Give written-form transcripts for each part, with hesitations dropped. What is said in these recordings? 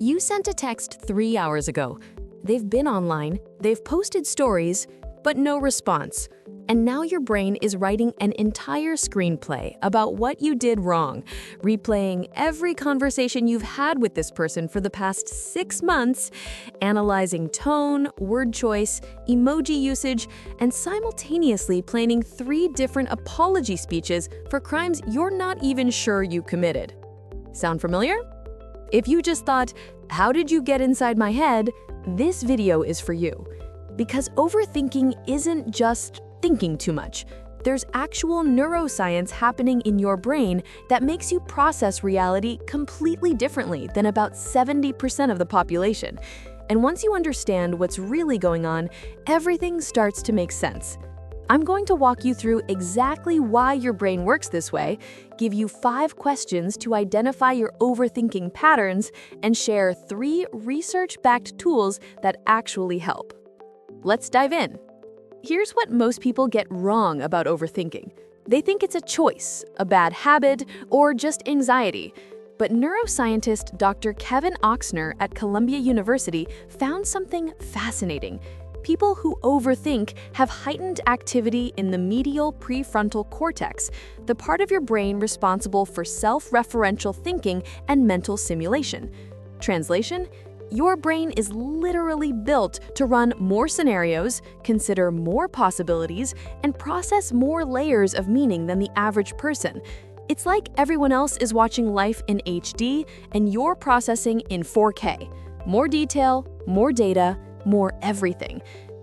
You sent a text 3 hours ago. They've been online, they've posted stories, but no response. And now your brain is writing an entire screenplay about what you did wrong, replaying every conversation you've had with this person for the past 6 months, analyzing tone, word choice, emoji usage, and simultaneously planning 3 different apology speeches for crimes you're not even sure you committed. Sound familiar? If you just thought, how did you get inside my head? This video is for you. Because overthinking isn't just thinking too much. There's actual neuroscience happening in your brain that makes you process reality completely differently than about 70% of the population. And once you understand what's really going on, everything starts to make sense. I'm going to walk you through exactly why your brain works this way, give you 5 questions to identify your overthinking patterns, and share 3 research-backed tools that actually help. Let's dive in. Here's what most people get wrong about overthinking. They think it's a choice, a bad habit, or just anxiety. But neuroscientist Dr. Kevin Oxner at Columbia University found something fascinating. People who overthink have heightened activity in the medial prefrontal cortex, the part of your brain responsible for self-referential thinking and mental simulation. Translation? Your brain is literally built to run more scenarios, consider more possibilities, and process more layers of meaning than the average person. It's like everyone else is watching life in HD and you're processing in 4K. More detail, more data, more everything.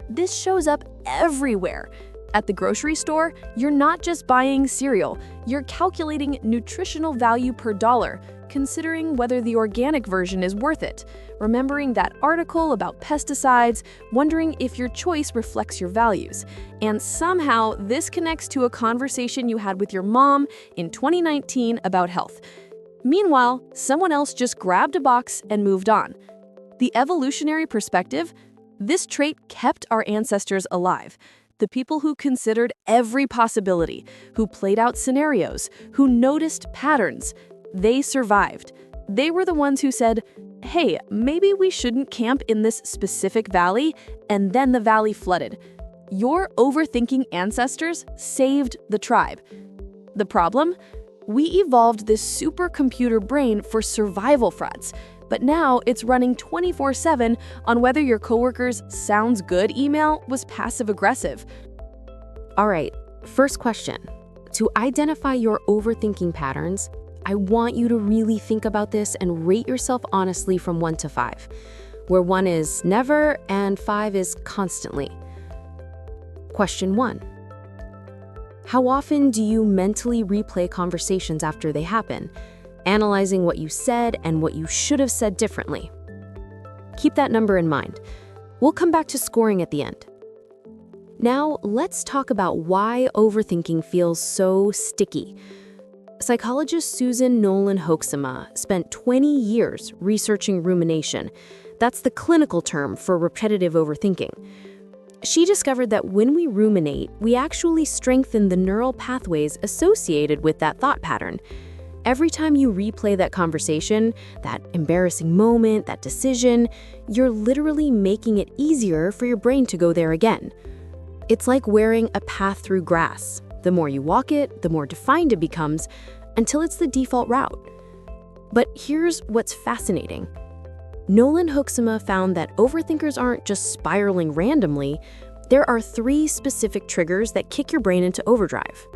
This shows up everywhere. At the grocery store, you're not just buying cereal, you're calculating nutritional value per dollar, considering whether the organic version is worth it, remembering that article about pesticides, wondering if your choice reflects your values. And somehow, this connects to a conversation you had with your mom in 2019 about health. Meanwhile, someone else just grabbed a box and moved on. The evolutionary perspective? This trait kept our ancestors alive. The people who considered every possibility, who played out scenarios, who noticed patterns, they survived. They were the ones who said, hey, maybe we shouldn't camp in this specific valley, and then the valley flooded. Your overthinking ancestors saved the tribe. The problem? We evolved this supercomputer brain for survival threats, but now it's running 24/7 on whether your coworker's "sounds good" email was passive-aggressive. All right, first question. To identify your overthinking patterns, I want you to really think about this and rate yourself honestly from 1 to 5, where 1 is never and 5 is constantly. Question 1. How often do you mentally replay conversations after they happen, analyzing what you said and what you should have said differently? Keep that number in mind. We'll come back to scoring at the end. Now, let's talk about why overthinking feels so sticky. Psychologist Susan Nolan-Hoeksema spent 20 years researching rumination. That's the clinical term for repetitive overthinking. She discovered that when we ruminate, we actually strengthen the neural pathways associated with that thought pattern. Every time you replay that conversation, that embarrassing moment, that decision, you're literally making it easier for your brain to go there again. It's like wearing a path through grass. The more you walk it, the more defined it becomes, until it's the default route. But here's what's fascinating. Nolan-Hoeksema found that overthinkers aren't just spiraling randomly. There are 3 specific triggers that kick your brain into overdrive.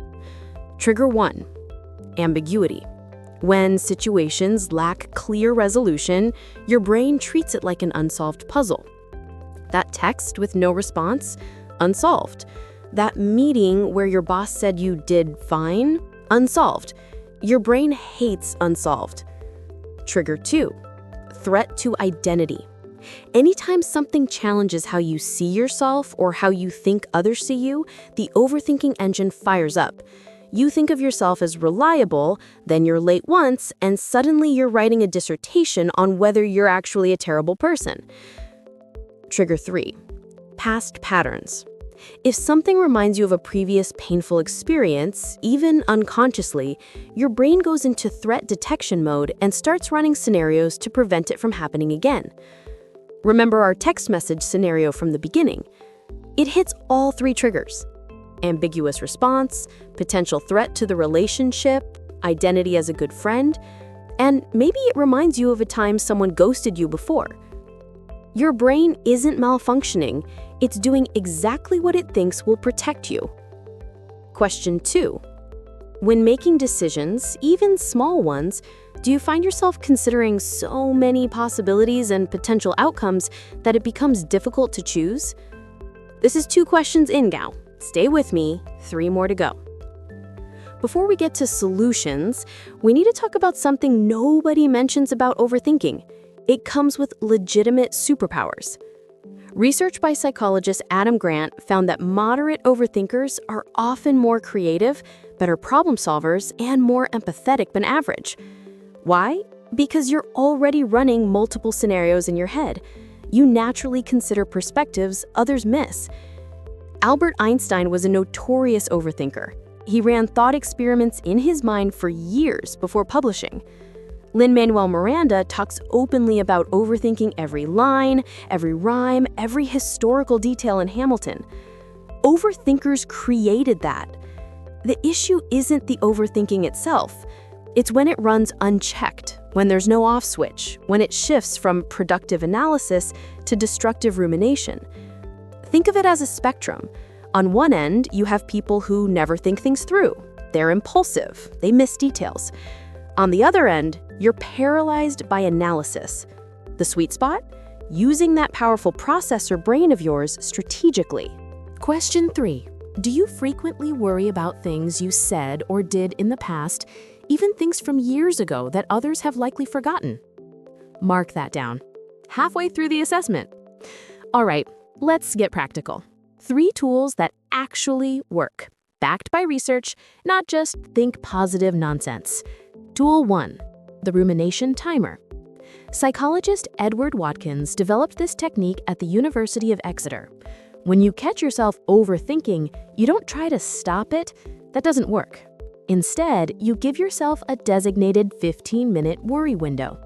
Trigger 1, ambiguity. When situations lack clear resolution, your brain treats it like an unsolved puzzle. That text with no response? Unsolved. That meeting where your boss said you did fine? Unsolved. Your brain hates unsolved. Trigger 2, threat to identity. Anytime something challenges how you see yourself or how you think others see you, the overthinking engine fires up. You think of yourself as reliable, then you're late once, and suddenly you're writing a dissertation on whether you're actually a terrible person. Trigger 3, past patterns. If something reminds you of a previous painful experience, even unconsciously, your brain goes into threat detection mode and starts running scenarios to prevent it from happening again. Remember our text message scenario from the beginning? It hits all three triggers: ambiguous response, potential threat to the relationship, identity as a good friend, and maybe it reminds you of a time someone ghosted you before. Your brain isn't malfunctioning, it's doing exactly what it thinks will protect you. Question 2. When making decisions, even small ones, do you find yourself considering so many possibilities and potential outcomes that it becomes difficult to choose? This is 2 questions in, gal. Stay with me, 3 more to go. Before we get to solutions, we need to talk about something nobody mentions about overthinking. It comes with legitimate superpowers. Research by psychologist Adam Grant found that moderate overthinkers are often more creative, better problem solvers, and more empathetic than average. Why? Because you're already running multiple scenarios in your head. You naturally consider perspectives others miss. Albert Einstein was a notorious overthinker. He ran thought experiments in his mind for years before publishing. Lin-Manuel Miranda talks openly about overthinking every line, every rhyme, every historical detail in Hamilton. Overthinkers created that. The issue isn't the overthinking itself. It's when it runs unchecked, when there's no off switch, when it shifts from productive analysis to destructive rumination. Think of it as a spectrum. On one end, you have people who never think things through. They're impulsive, they miss details. On the other end, you're paralyzed by analysis. The sweet spot? Using that powerful processor brain of yours strategically. Question 3. Do you frequently worry about things you said or did in the past, even things from years ago that others have likely forgotten? Mark that down. Halfway through the assessment. All right, let's get practical. 3 tools that actually work, backed by research, not just think positive nonsense. Tool 1. The Rumination Timer. Psychologist Edward Watkins developed this technique at the University of Exeter. When you catch yourself overthinking, you don't try to stop it. That doesn't work. Instead, you give yourself a designated 15-minute worry window.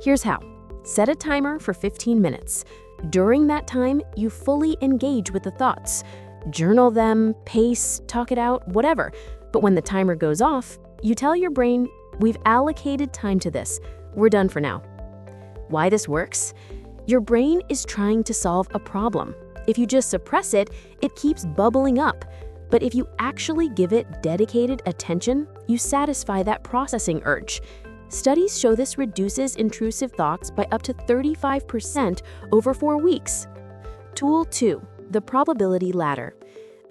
Here's how. Set a timer for 15 minutes. During that time, you fully engage with the thoughts. Journal them, pace, talk it out, whatever. But when the timer goes off, you tell your brain, "We've allocated time to this. We're done for now." Why this works? Your brain is trying to solve a problem. If you just suppress it, it keeps bubbling up. But if you actually give it dedicated attention, you satisfy that processing urge. Studies show this reduces intrusive thoughts by up to 35% over 4 weeks. Tool 2. The Probability Ladder.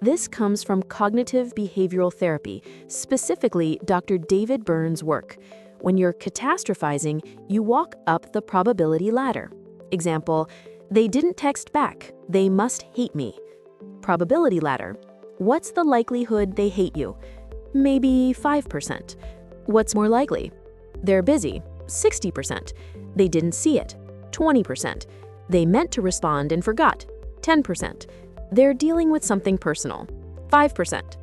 This comes from cognitive behavioral therapy, specifically Dr. David Burns' work. When you're catastrophizing, you walk up the probability ladder. Example, they didn't text back, they must hate me. Probability ladder. What's the likelihood they hate you? Maybe 5%. What's more likely? They're busy, 60%. They didn't see it, 20%. They meant to respond and forgot, 10%. They're dealing with something personal, 5%.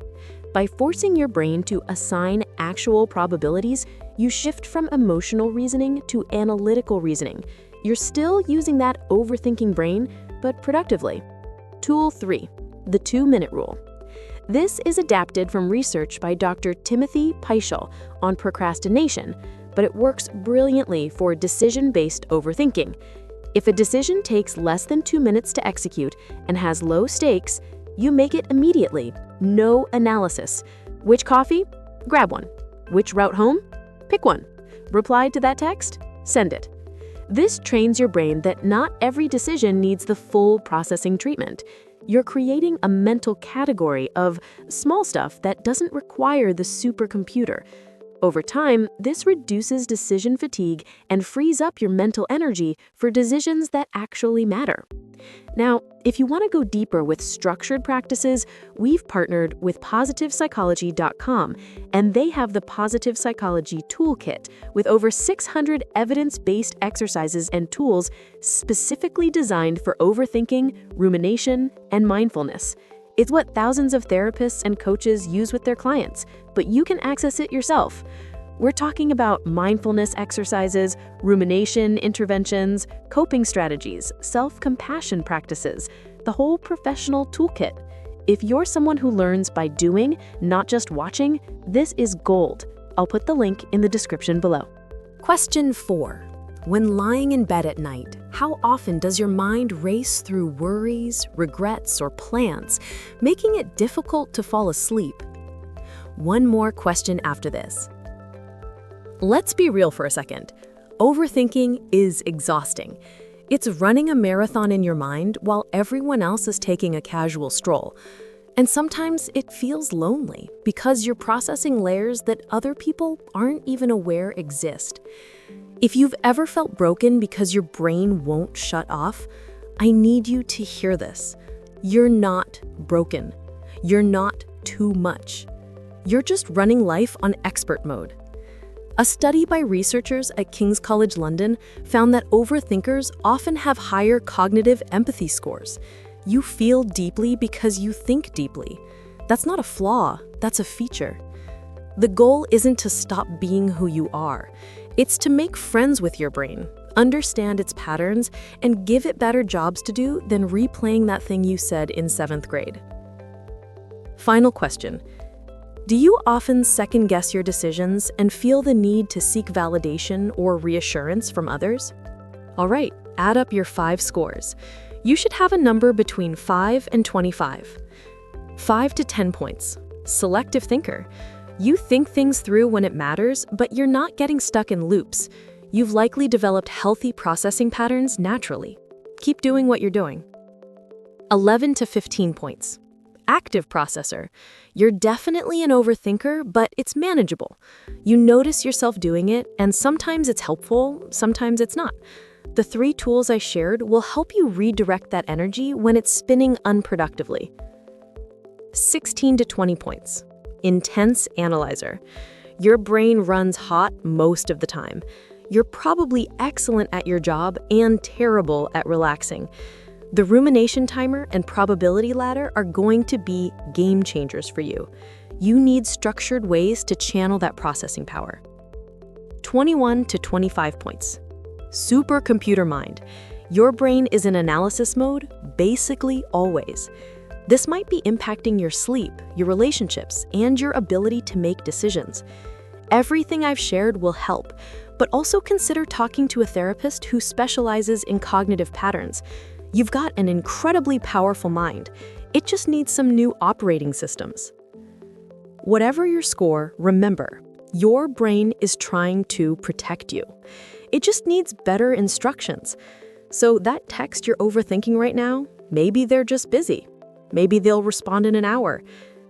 By forcing your brain to assign actual probabilities, you shift from emotional reasoning to analytical reasoning. You're still using that overthinking brain, but productively. Tool 3. The 2-minute rule. This is adapted from research by Dr. Timothy Peischel on procrastination, but it works brilliantly for decision-based overthinking. If a decision takes less than 2 minutes to execute and has low stakes, you make it immediately. No analysis. Which coffee? Grab one. Which route home? Pick one. Reply to that text? Send it. This trains your brain that not every decision needs the full processing treatment. You're creating a mental category of small stuff that doesn't require the supercomputer. Over time, this reduces decision fatigue and frees up your mental energy for decisions that actually matter. Now, if you want to go deeper with structured practices, we've partnered with PositivePsychology.com, and they have the Positive Psychology Toolkit with over 600 evidence-based exercises and tools specifically designed for overthinking, rumination, and mindfulness. It's what thousands of therapists and coaches use with their clients, but you can access it yourself. We're talking about mindfulness exercises, rumination interventions, coping strategies, self-compassion practices, the whole professional toolkit. If you're someone who learns by doing, not just watching, this is gold. I'll put the link in the description below. Question 4. When lying in bed at night, how often does your mind race through worries, regrets, or plans, making it difficult to fall asleep? One more question after this. Let's be real for a second. Overthinking is exhausting. It's running a marathon in your mind while everyone else is taking a casual stroll. And sometimes it feels lonely because you're processing layers that other people aren't even aware exist. If you've ever felt broken because your brain won't shut off, I need you to hear this. You're not broken. You're not too much. You're just running life on expert mode. A study by researchers at King's College London found that overthinkers often have higher cognitive empathy scores. You feel deeply because you think deeply. That's not a flaw, that's a feature. The goal isn't to stop being who you are. It's to make friends with your brain, understand its patterns, and give it better jobs to do than replaying that thing you said in 7th grade. Final question. Do you often second-guess your decisions and feel the need to seek validation or reassurance from others? All right, add up your 5 scores. You should have a number between 5 and 25. 5 to 10 points. Selective thinker. You think things through when it matters, but you're not getting stuck in loops. You've likely developed healthy processing patterns naturally. Keep doing what you're doing. 11 to 15 points. Active processor. You're definitely an overthinker, but it's manageable. You notice yourself doing it, and sometimes it's helpful, sometimes it's not. The 3 tools I shared will help you redirect that energy when it's spinning unproductively. 16 to 20 points. Intense analyzer. Your brain runs hot most of the time. You're probably excellent at your job and terrible at relaxing. The rumination timer and probability ladder are going to be game changers for you. You need structured ways to channel that processing power. 21 to 25 points. Supercomputer mind. Your brain is in analysis mode basically always. This might be impacting your sleep, your relationships, and your ability to make decisions. Everything I've shared will help, but also consider talking to a therapist who specializes in cognitive patterns. You've got an incredibly powerful mind. It just needs some new operating systems. Whatever your score, remember, your brain is trying to protect you. It just needs better instructions. So that text you're overthinking right now, maybe they're just busy. Maybe they'll respond in an hour.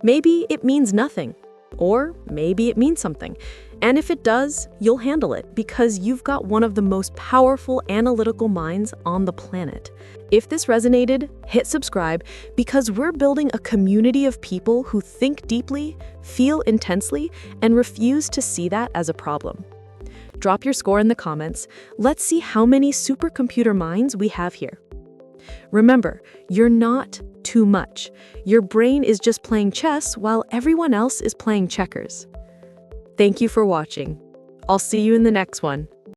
Maybe it means nothing. Or maybe it means something. And if it does, you'll handle it because you've got one of the most powerful analytical minds on the planet. If this resonated, hit subscribe because we're building a community of people who think deeply, feel intensely, and refuse to see that as a problem. Drop your score in the comments. Let's see how many supercomputer minds we have here. Remember, you're not too much. Your brain is just playing chess while everyone else is playing checkers. Thank you for watching. I'll see you in the next one.